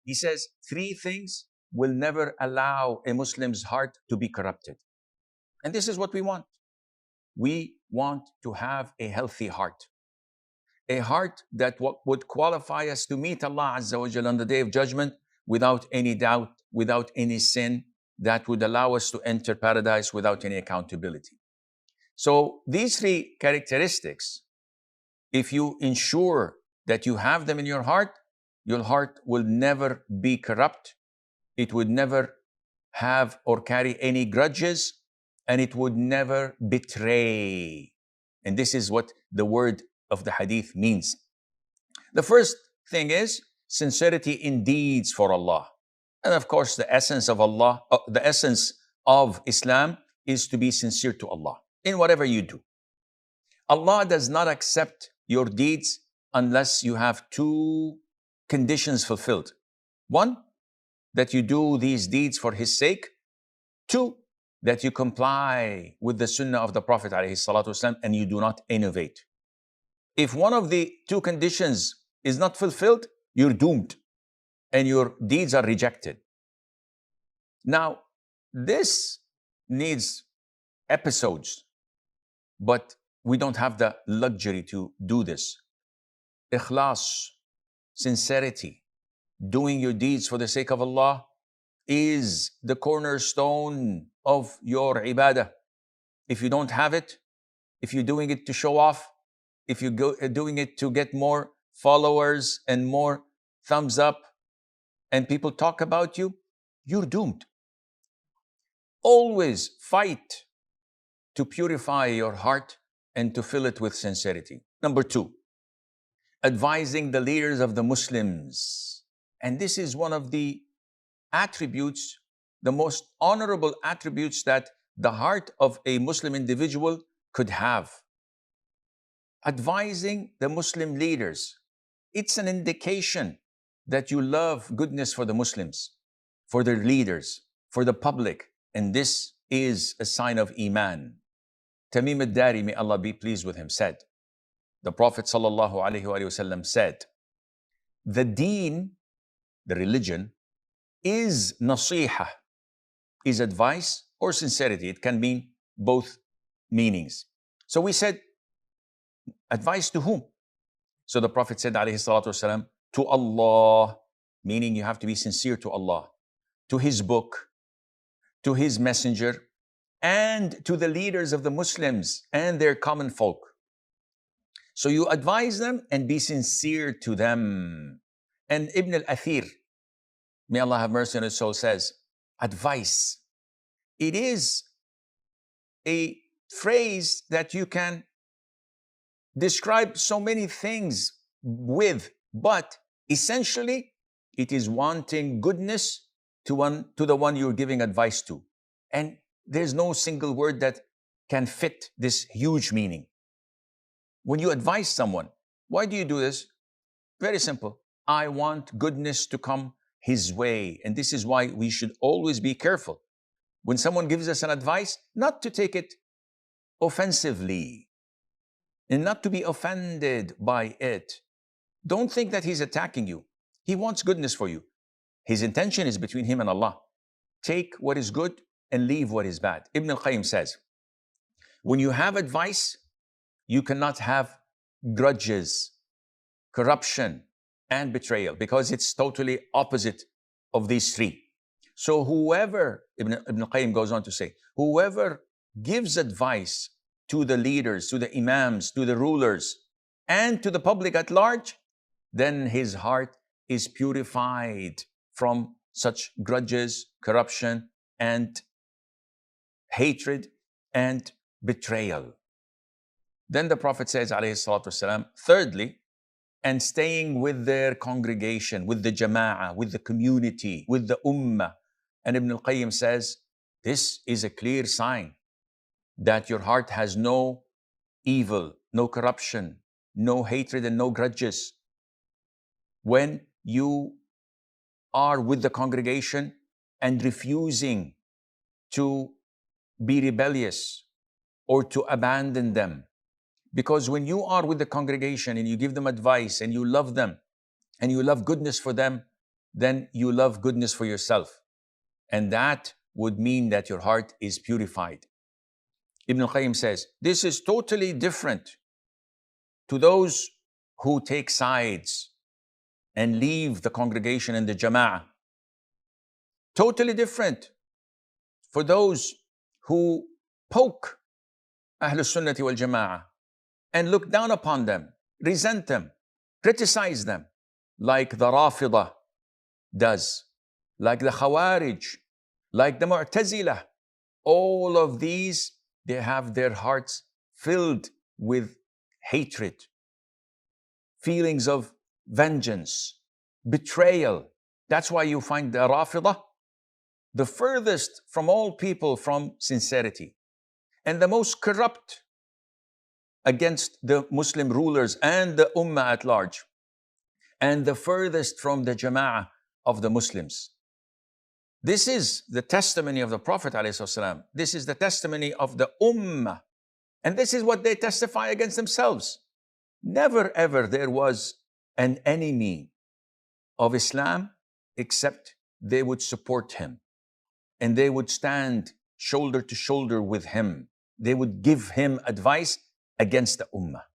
He says, three things will never allow a Muslim's heart to be corrupted. And this is what we want. We want to have a healthy heart. A heart that would qualify us to meet Allah Azza wa Jalla on the Day of Judgment without any doubt, without any sin, that would allow us to enter paradise without any accountability. So these three characteristics, if you ensure that you have them in your heart will never be corrupt. It would never have or carry any grudges, and it would never betray. And this is what the word of the hadith means. The first thing is sincerity in deeds for Allah. And of course, the essence of Allah, the essence of Islam is to be sincere to Allah in whatever you do. Allah does not accept your deeds unless you have two conditions fulfilled. One, that you do these deeds for His sake. Two, that you comply with the sunnah of the Prophet ﷺ and you do not innovate. If one of the two conditions is not fulfilled, you're doomed and your deeds are rejected. Now, this needs episodes, but we don't have the luxury to do this. Ikhlas, sincerity, doing your deeds for the sake of Allah is the cornerstone of your ibadah. If you don't have it, if you're doing it to show off, if you're doing it to get more followers and more thumbs up and people talk about you, you're doomed. Always fight to purify your heart and to fill it with sincerity. Number two, advising the leaders of the Muslims. And this is one of the attributes, the most honorable attributes that the heart of a Muslim individual could have. Advising the Muslim leaders. It's an indication that you love goodness for the Muslims, for their leaders, for the public. And this is a sign of iman. Tamim al-Dari, may Allah be pleased with him, said, the Prophet ﷺ said, the Deen, the religion, is nasiha, is advice or sincerity. It can mean both meanings. So we said, advice to whom? So the Prophet said, ﷺ, to Allah, meaning you have to be sincere to Allah, to His book, to His messenger, and to the leaders of the Muslims and their common folk. So you advise them and be sincere to them. And Ibn al-Athir, may Allah have mercy on his soul, says, advice. It is a phrase that you can describe so many things with, but essentially it is wanting goodness to the one you're giving advice to. And there's no single word that can fit this huge meaning. When you advise someone, why do you do this? Very simple. I want goodness to come his way. And this is why we should always be careful. When someone gives us an advice, not to take it offensively and not to be offended by it. Don't think that he's attacking you. He wants goodness for you. His intention is between him and Allah. Take what is good and leave what is bad. Ibn al-Qayyim says, when you have advice, you cannot have grudges, corruption, and betrayal, because it's totally opposite of these three. So whoever, Ibn al-Qayyim goes on to say, whoever gives advice to the leaders, to the imams, to the rulers, and to the public at large, then his heart is purified from such grudges, corruption, and hatred and betrayal. Then the Prophet says, alayhi salatu wasalam, thirdly, and staying with their congregation, with the jama'ah, with the community, with the ummah. And Ibn al-Qayyim says, this is a clear sign that your heart has no evil, no corruption, no hatred and no grudges. When you are with the congregation and refusing to be rebellious or to abandon them. Because when you are with the congregation and you give them advice and you love them and you love goodness for them, then you love goodness for yourself. And that would mean that your heart is purified. Ibn al-Qayyim says, this is totally different to those who take sides and leave the congregation and the jama'ah. Totally different for those who poke Ahlul Sunnati wal Jama'ah and look down upon them, resent them, criticize them, like the Rafidah does, like the Khawarij, like the Mu'tazilah. All of these, they have their hearts filled with hatred, feelings of vengeance, betrayal. That's why you find the Rafidah the furthest from all people from sincerity, and the most corrupt against the Muslim rulers and the Ummah at large, and the furthest from the Jama'ah of the Muslims. This is the testimony of the Prophet ﷺ. This is the testimony of the Ummah. And this is what they testify against themselves. Never ever there was an enemy of Islam except they would support him. And they would stand shoulder to shoulder with him. They would give him advice against the Ummah.